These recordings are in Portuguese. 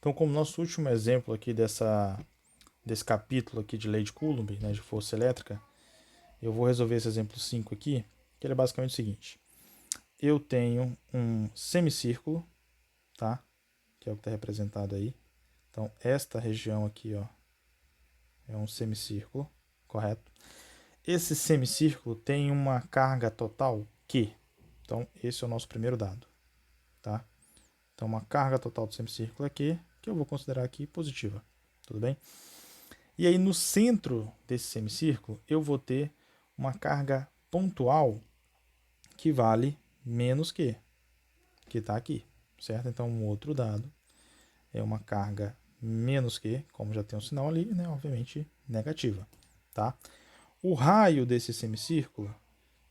Então, como nosso último exemplo aqui desse capítulo aqui de lei de Coulomb, né, de força elétrica, eu vou resolver esse exemplo 5 aqui, que ele é basicamente o seguinte. Eu tenho um semicírculo, tá? Que é o que está representado aí. Então, esta região aqui, ó, é um semicírculo, correto? Esse semicírculo tem uma carga total Q. Então, esse é o nosso primeiro dado, tá? Então, uma carga total do semicírculo é Q, que eu vou considerar aqui positiva, tudo bem? E aí, no centro desse semicírculo, eu vou ter uma carga pontual que vale menos Q, que está aqui, certo? Então, um outro dado é uma carga menos Q, como já tem um sinal ali, né? Obviamente negativa, tá? O raio desse semicírculo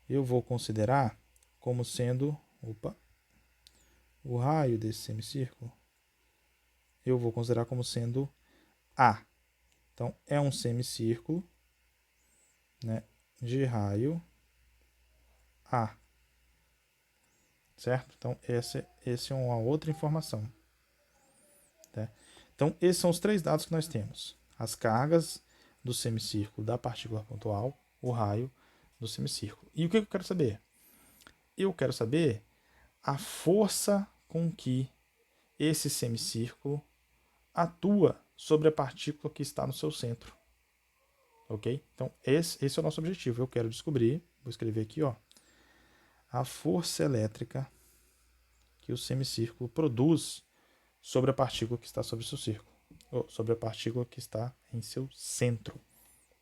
eu vou considerar como sendo, o raio desse semicírculo eu vou considerar como sendo A. Então, é um semicírculo, né, de raio A, certo? Então, essa é uma outra informação. Tá? Então, esses são os três dados que nós temos. As cargas do semicírculo da partícula pontual, o raio do semicírculo. E o que eu quero saber? Eu quero saber a força com que esse semicírculo atua sobre a partícula que está no seu centro. Ok? Então, esse é o nosso objetivo. Eu quero descobrir, vou escrever aqui, ó, a força elétrica que o semicírculo produz sobre a partícula que está sobre o seu círculo, ou sobre a partícula que está em seu centro.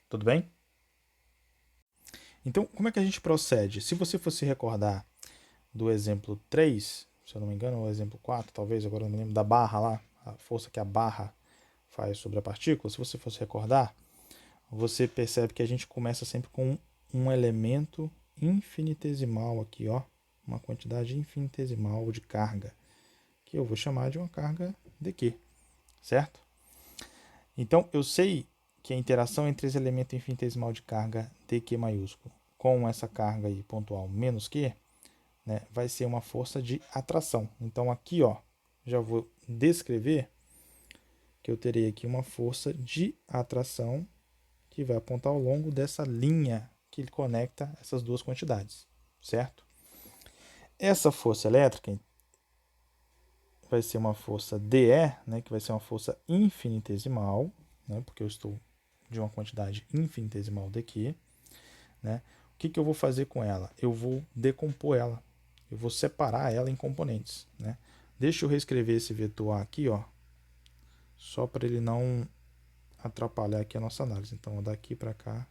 Tudo bem? Então, como é que a gente procede? Se você fosse recordar do exemplo 3, se eu não me engano, ou exemplo 4, talvez, agora eu não me lembro, da barra lá, a força que a barra faz sobre a partícula, se você fosse recordar, você percebe que a gente começa sempre com um elemento infinitesimal aqui, ó, uma quantidade infinitesimal de carga, que eu vou chamar de uma carga dQ, certo? Então, eu sei que a interação entre esse elemento infinitesimal de carga dQ maiúsculo com essa carga aí pontual menos Q, né, vai ser uma força de atração. Então, aqui, ó, já vou descrever que eu terei aqui uma força de atração que vai apontar ao longo dessa linha que conecta essas duas quantidades, certo? Essa força elétrica vai ser uma força dE, né, que vai ser uma força infinitesimal, né, porque eu estou de uma quantidade infinitesimal daqui, né? O que eu vou fazer com ela? Eu vou decompor ela, eu vou separar ela em componentes, né? Deixa eu reescrever esse vetor A aqui, ó, só para ele não atrapalhar aqui a nossa análise. Então, daqui para cá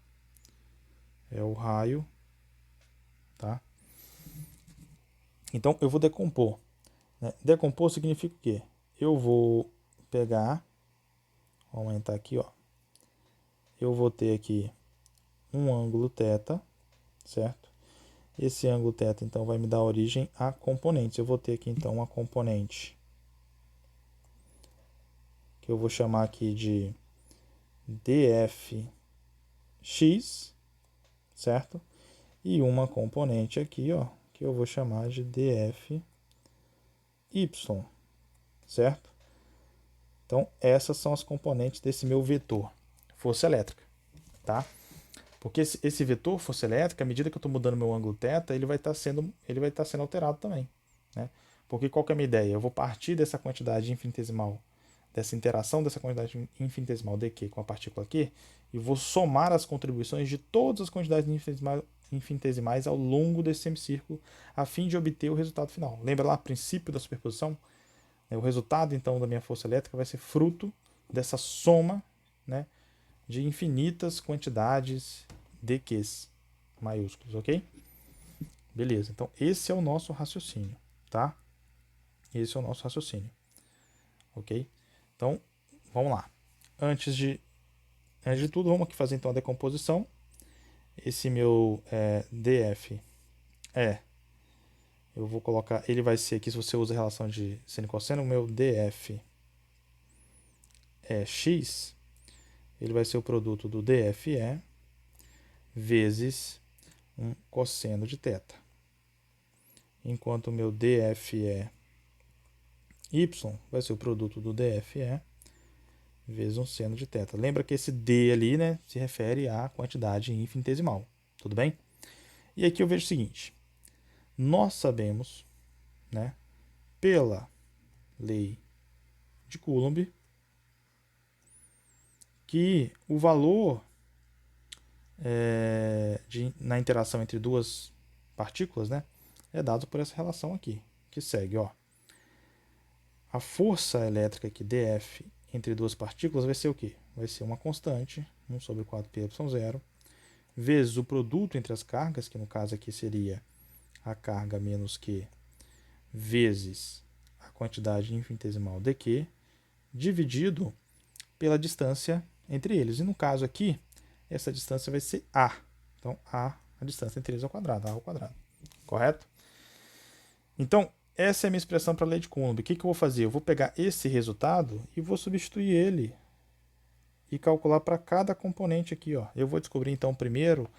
é o raio, tá? Então, eu vou decompor. Né? Decompor significa o quê? Eu vou pegar, vou aumentar aqui, ó. Eu vou ter aqui um ângulo θ, certo? Esse ângulo θ, então, vai me dar origem a componentes. Eu vou ter aqui, então, uma componente que eu vou chamar aqui de dfx, certo? E uma componente aqui, ó, que eu vou chamar de dfy, certo? Então, essas são as componentes desse meu vetor, força elétrica, tá? Porque esse vetor, força elétrica, à medida que eu estou mudando meu ângulo θ, ele vai estar sendo alterado também, né? Porque qual que é a minha ideia? Eu vou partir dessa quantidade infinitesimal, dessa interação dessa quantidade infinitesimal dQ com a partícula Q, e vou somar as contribuições de todas as quantidades infinitesimais ao longo desse semicírculo, a fim de obter o resultado final. Lembra lá o princípio da superposição? O resultado, então, da minha força elétrica vai ser fruto dessa soma, né, de infinitas quantidades de Qs maiúsculos, ok? Beleza, então esse é o nosso raciocínio, tá? Esse é o nosso raciocínio, ok? Então, vamos lá. Antes de tudo, vamos aqui fazer então a decomposição. Esse meu df eu vou colocar, ele vai ser aqui, se você usa a relação de seno e cosseno, o meu df é x, ele vai ser o produto do dfe vezes um cosseno de θ. Enquanto o meu dfe y vai ser o produto do DFE vezes um seno de θ. Lembra que esse D ali, né, se refere à quantidade infinitesimal. Tudo bem? E aqui eu vejo o seguinte. Nós sabemos, né, pela lei de Coulomb, que o valor na interação entre duas partículas, né, é dado por essa relação aqui, que segue, ó. A força elétrica aqui, dF, entre duas partículas vai ser o quê? Vai ser uma constante, 1 sobre 4πε0, vezes o produto entre as cargas, que no caso aqui seria a carga menos Q, vezes a quantidade infinitesimal dQ, dividido pela distância entre eles. E no caso aqui, essa distância vai ser A. Então, A distância entre eles ao quadrado, A ao quadrado. Correto? Então, essa é a minha expressão para a lei de Coulomb. O que eu vou fazer? Eu vou pegar esse resultado e vou substituir ele e calcular para cada componente aqui. Ó. Eu vou descobrir, então, primeiro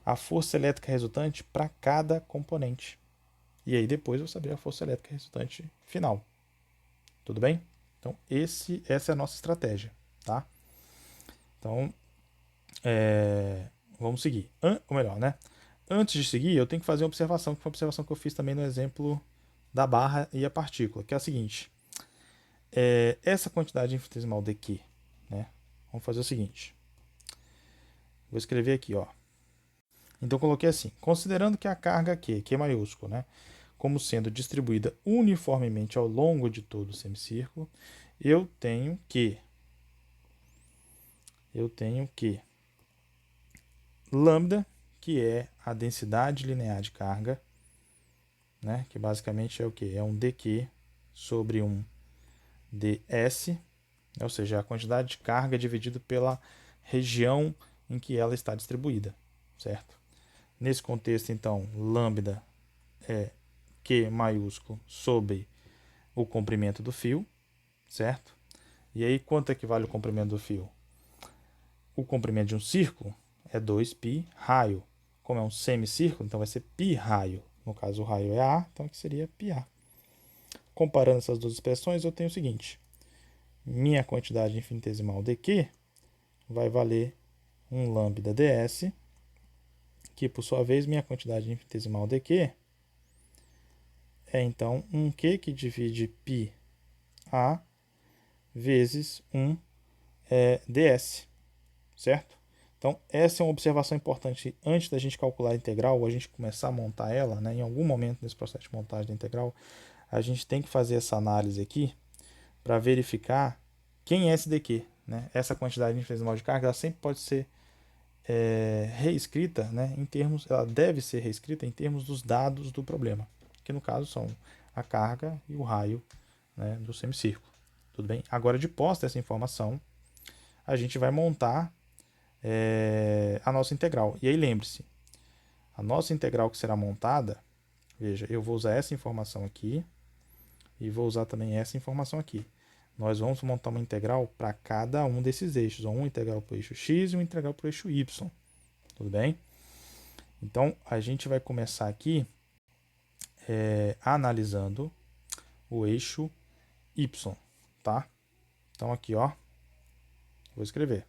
a força elétrica resultante para cada componente. E aí depois eu vou saber a força elétrica resultante final. Tudo bem? Então, essa é a nossa estratégia. Tá? Então, vamos seguir. Ou melhor, né? Antes de seguir, eu tenho que fazer uma observação, que foi uma observação que eu fiz também no exemplo da barra e a partícula, que é a seguinte. Essa quantidade infinitesimal dQ, né? Vamos fazer o seguinte. Vou escrever aqui, ó. Então, eu coloquei assim. Considerando que a carga Q maiúsculo, né, como sendo distribuída uniformemente ao longo de todo o semicírculo, eu tenho que lambda, que é a densidade linear de carga, né, que basicamente é o quê? É um dQ sobre um ds, ou seja, a quantidade de carga dividido pela região em que ela está distribuída, certo? Nesse contexto, então, lambda é Q maiúsculo sobre o comprimento do fio, certo? E aí, quanto equivale o comprimento do fio? O comprimento de um círculo é 2π raio. Como é um semicírculo, então vai ser π raio. No caso, o raio é A, então aqui seria πA. Comparando essas duas expressões, eu tenho o seguinte. Minha quantidade infinitesimal dQ vai valer um lambda ds, que por sua vez, minha quantidade infinitesimal dQ é então um Q que divide πA vezes um ds, certo? Então, essa é uma observação importante antes da gente calcular a integral, ou a gente começar a montar ela, né? Em algum momento nesse processo de montagem da integral, a gente tem que fazer essa análise aqui para verificar quem é esse dQ, né? Essa quantidade infinitesimal de carga, ela sempre pode ser reescrita, né? Ela deve ser reescrita em termos dos dados do problema, que no caso são a carga e o raio, né, do semicírculo. Tudo bem? Agora, de posse dessa informação, a gente vai montar a nossa integral. E aí lembre-se, a nossa integral que será montada, veja, eu vou usar essa informação aqui e vou usar também essa informação aqui. Nós vamos montar uma integral para cada um desses eixos, uma integral para o eixo x e uma integral para o eixo y. Tudo bem? Então, a gente vai começar aqui analisando o eixo y, tá? Então, aqui, ó, vou escrever.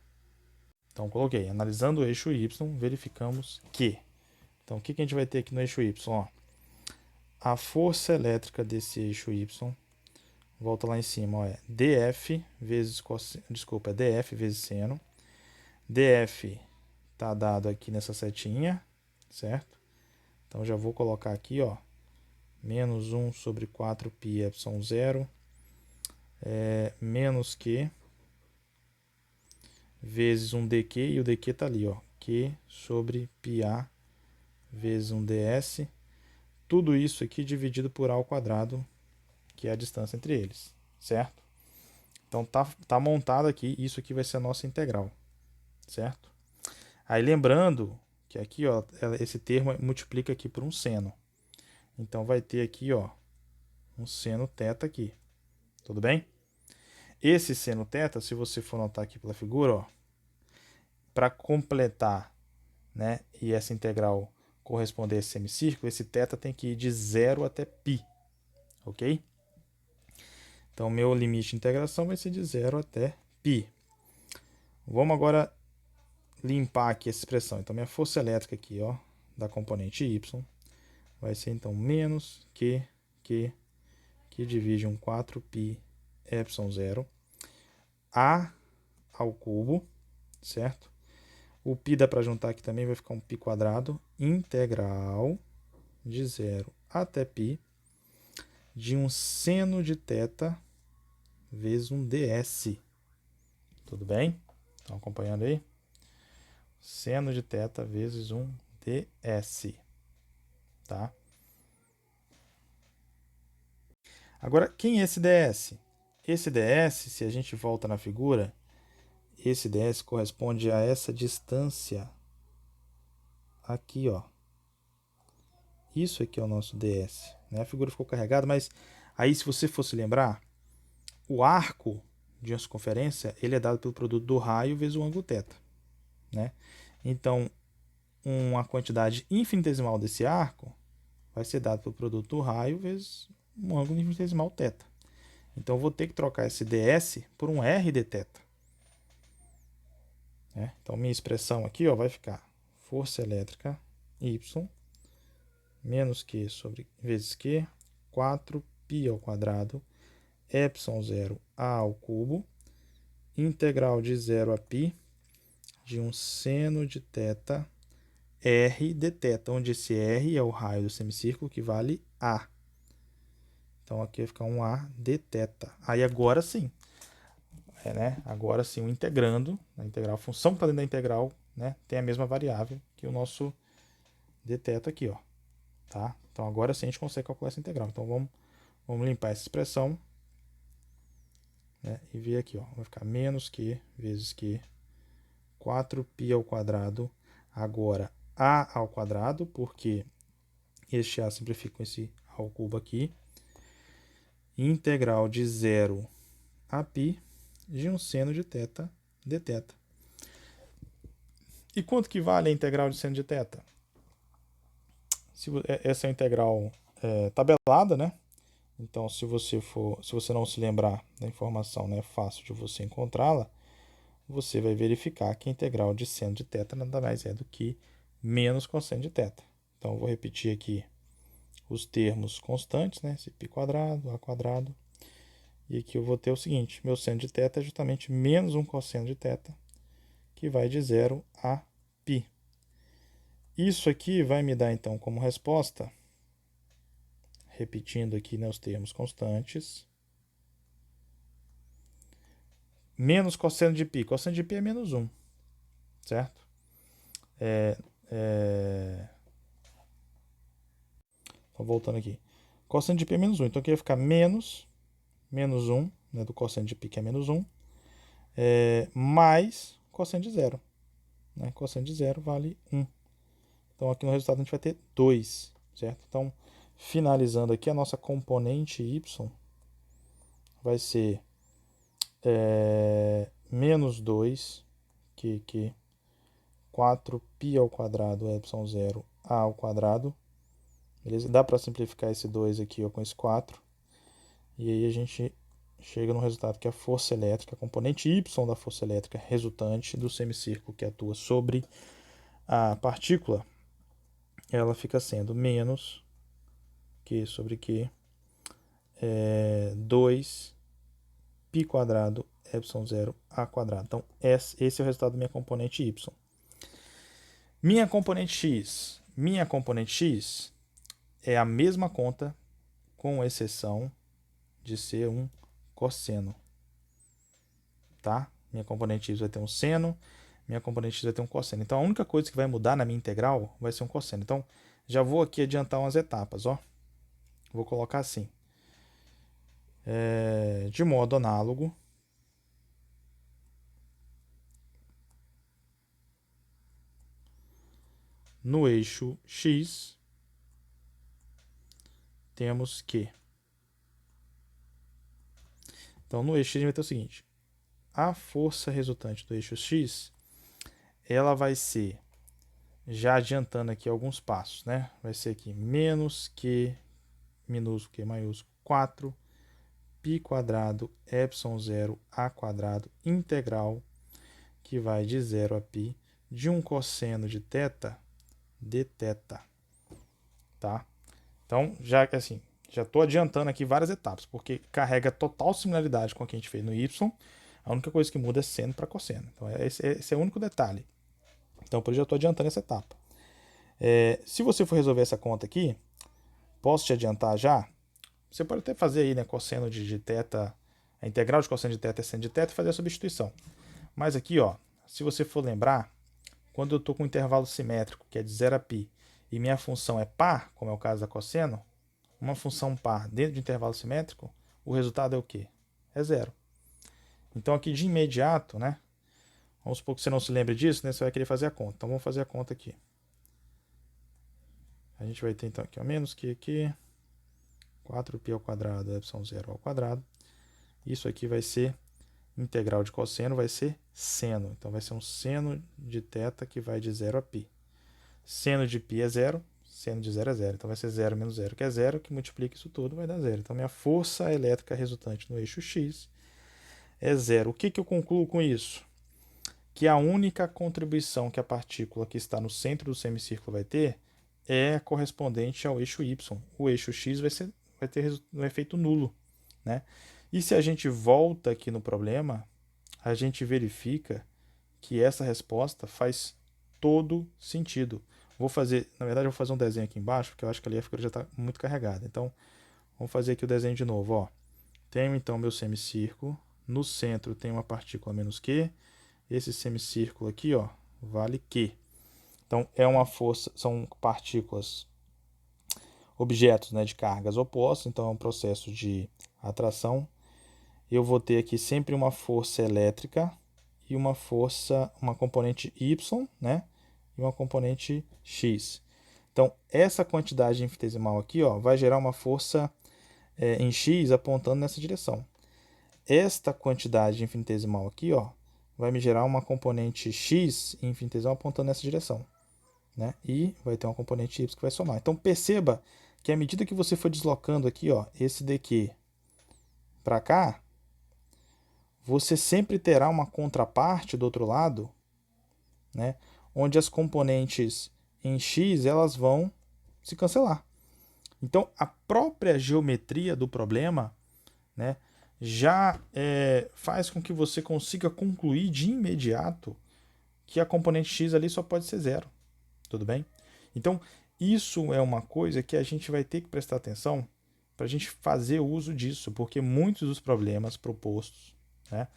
Então, coloquei, analisando o eixo y, verificamos que. Então, o que a gente vai ter aqui no eixo y? Ó, a força elétrica desse eixo y, volta lá em cima, ó, é dF vezes dF vezes seno. dF está dado aqui nessa setinha, certo? Então, já vou colocar aqui, ó, menos 1 sobre 4πε0 menos Q vezes um dQ, e o dQ está ali, ó, Q sobre πA vezes um ds, tudo isso aqui dividido por A ao quadrado, que é a distância entre eles, certo? Então tá montado aqui, isso aqui vai ser a nossa integral, certo? Aí lembrando que aqui, ó, esse termo multiplica aqui por um seno. Então vai ter aqui, ó, um seno θ aqui. Tudo bem? Esse seno θ, se você for notar aqui pela figura, ó, para completar, né, e essa integral corresponder a esse semicírculo, esse θ tem que ir de 0 até π, ok? Então, meu limite de integração vai ser de 0 até π. Vamos agora limpar aqui essa expressão. Então, minha força elétrica aqui, ó, da componente y, vai ser, então, menos que divide um 4π epsilon 0 a ao cubo, certo? O π dá para juntar aqui também, vai ficar um π quadrado, integral de 0 até π de um seno de θ vezes um ds. Tudo bem? Estão acompanhando aí? Seno de θ vezes um ds. Tá? Agora, quem é esse ds? Esse ds, se a gente volta na figura, esse ds corresponde a essa distância aqui, ó. Isso aqui é o nosso ds. Né? A figura ficou carregada, mas aí se você fosse lembrar, o arco de uma circunferência ele é dado pelo produto do raio vezes o ângulo θ. Né? Então, uma quantidade infinitesimal desse arco vai ser dado pelo produto do raio vezes um ângulo infinitesimal θ. Então, eu vou ter que trocar esse ds por um r de θ. Né? Então, minha expressão aqui, ó, vai ficar força elétrica y menos q sobre vezes q, 4π ao quadrado, epsilon 0 a ao cubo, integral de 0 a π de um seno de θ r de θ, onde esse r é o raio do semicírculo que vale a. Então aqui vai ficar um a de θ. Aí agora sim, né? Agora sim, o integrando, a integral, a função que está dentro da integral, né, tem a mesma variável que o nosso dθ aqui, ó. Tá? Então agora sim a gente consegue calcular essa integral. Então vamos limpar essa expressão, né, e ver aqui, ó, vai ficar menos q vezes q, 4π ao quadrado, agora a ao quadrado, porque este a simplifica com esse ao cubo aqui, integral de 0 a π de um seno de θ dθ. E quanto que vale a integral de seno de θ? Essa é a integral tabelada, né? Então, se você não se lembrar da informação, né, é fácil de você encontrá-la, você vai verificar que a integral de seno de θ nada mais é do que menos cosseno de θ. Então, eu vou repetir aqui os termos constantes, né? Esse π quadrado, a quadrado. E aqui eu vou ter o seguinte, meu seno de θ é justamente menos um cosseno de θ, que vai de 0 a π. Isso aqui vai me dar, então, como resposta, repetindo aqui, né, os termos constantes, menos cosseno de π. Cosseno de π é menos 1, certo? Então, voltando aqui. Cosseno de π é menos 1. Então, aqui vai ficar menos 1, né, do cosseno de π, que é menos 1, mais cosseno de 0. Né? Cosseno de 0 vale 1. Então, aqui no resultado a gente vai ter 2, certo? Então, finalizando aqui, a nossa componente y vai ser menos 2, que 4π ao quadrado, epsilon 0, a ao quadrado. Beleza? Dá para simplificar esse 2 aqui, ó, com esse 4. E aí a gente chega no resultado que a força elétrica, a componente y da força elétrica resultante do semicírculo que atua sobre a partícula, ela fica sendo menos q sobre q, 2π quadrado epsilon 0 a quadrado. Então, esse é o resultado da minha componente y. Minha componente x é a mesma conta, com exceção de ser um cosseno. Tá? Minha componente y vai ter um seno, minha componente x vai ter um cosseno. Então, a única coisa que vai mudar na minha integral vai ser um cosseno. Então, já vou aqui adiantar umas etapas, ó. Vou colocar assim. De modo análogo, no eixo x, temos que... Então, no eixo x, a gente vai ter o seguinte. A força resultante do eixo x, ela vai ser, já adiantando aqui alguns passos, né? Vai ser aqui menos q minúsculo, q maiúsculo, 4 π quadrado epsilon 0 a quadrado integral, que vai de 0 a π, de um cosseno de θ dθ. Tá? Então, já que assim, já estou adiantando aqui várias etapas, porque carrega total similaridade com o que a gente fez no y. A única coisa que muda é seno para cosseno. Então, esse é o único detalhe. Então, por isso já estou adiantando essa etapa. Se você for resolver essa conta aqui, posso te adiantar já? Você pode até fazer aí, né, cosseno de θ, a integral de cosseno de θ é seno de θ e fazer a substituição. Mas aqui, ó, se você for lembrar, quando eu estou com um intervalo simétrico, que é de 0 a π, e minha função é par, como é o caso da cosseno, uma função par dentro de intervalo simétrico, o resultado é o quê? É zero. Então aqui de imediato, né? Vamos supor que você não se lembre disso, né? Você vai querer fazer a conta. Então vamos fazer a conta aqui. A gente vai ter então aqui, ó, menos que aqui, 4π ao quadrado, epsilon 0 ao quadrado. Isso aqui vai ser integral de cosseno, vai ser seno. Então vai ser um seno de θ que vai de 0 a π. Seno de π é zero, seno de 0 é zero. Então vai ser 0 menos 0, que é zero, que multiplica isso tudo, vai dar zero. Então minha força elétrica resultante no eixo x é zero. O que eu concluo com isso? Que a única contribuição que a partícula que está no centro do semicírculo vai ter é correspondente ao eixo y. O eixo x vai ter um efeito nulo, né? E se a gente volta aqui no problema, a gente verifica que essa resposta faz todo sentido. Na verdade, eu vou fazer um desenho aqui embaixo, porque eu acho que ali a figura já está muito carregada. Então, vamos fazer aqui o desenho de novo. Ó. Tenho então meu semicírculo. No centro tem uma partícula menos Q. Esse semicírculo aqui, ó, vale Q. Então, é uma força, são partículas, objetos, né, de cargas opostas. Então, é um processo de atração. Eu vou ter aqui sempre uma força elétrica e uma componente Y, né? E uma componente X. Então, essa quantidade infinitesimal aqui, ó, vai gerar uma força em X apontando nessa direção. Esta quantidade infinitesimal aqui, ó, vai me gerar uma componente X infinitesimal apontando nessa direção, né? E vai ter uma componente Y que vai somar. Então, perceba que à medida que você for deslocando aqui, ó, esse daqui para cá, você sempre terá uma contraparte do outro lado, né, onde as componentes em x elas vão se cancelar. Então, a própria geometria do problema, né, já faz com que você consiga concluir de imediato que a componente x ali só pode ser zero. Tudo bem? Então, isso é uma coisa que a gente vai ter que prestar atenção para a gente fazer uso disso, porque muitos dos problemas propostos, né,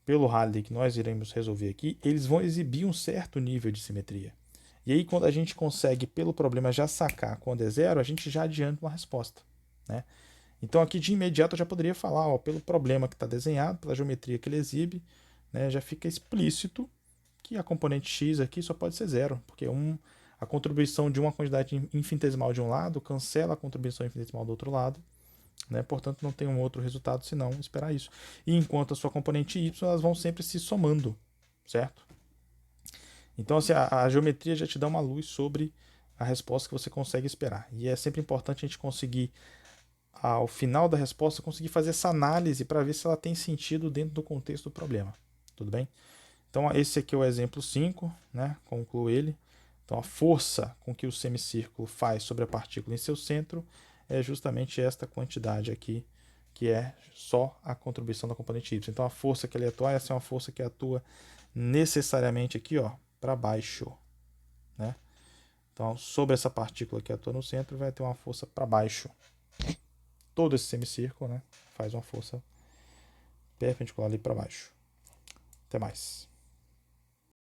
pelo Halliday que nós iremos resolver aqui, eles vão exibir um certo nível de simetria. E aí, quando a gente consegue, pelo problema, já sacar quando é zero, a gente já adianta uma resposta, né? Então, aqui de imediato eu já poderia falar, ó, pelo problema que está desenhado, pela geometria que ele exibe, né, já fica explícito que a componente x aqui só pode ser zero, porque a contribuição de uma quantidade infinitesimal de um lado cancela a contribuição infinitesimal do outro lado, né? Portanto, não tem um outro resultado senão esperar isso. E enquanto a sua componente y, elas vão sempre se somando, certo? Então, assim, a geometria já te dá uma luz sobre a resposta que você consegue esperar. E é sempre importante a gente conseguir, ao final da resposta, conseguir fazer essa análise para ver se ela tem sentido dentro do contexto do problema. Tudo bem? Então, esse aqui é o exemplo 5, né? Concluo ele. Então, a força com que o semicírculo faz sobre a partícula em seu centro é justamente esta quantidade aqui, que é só a contribuição da componente y. Então, a força que ele atua, essa é uma força que atua necessariamente aqui, ó, para baixo, né? Então, sobre essa partícula que atua no centro, vai ter uma força para baixo. Todo esse semicírculo, né, faz uma força perpendicular ali para baixo. Até mais.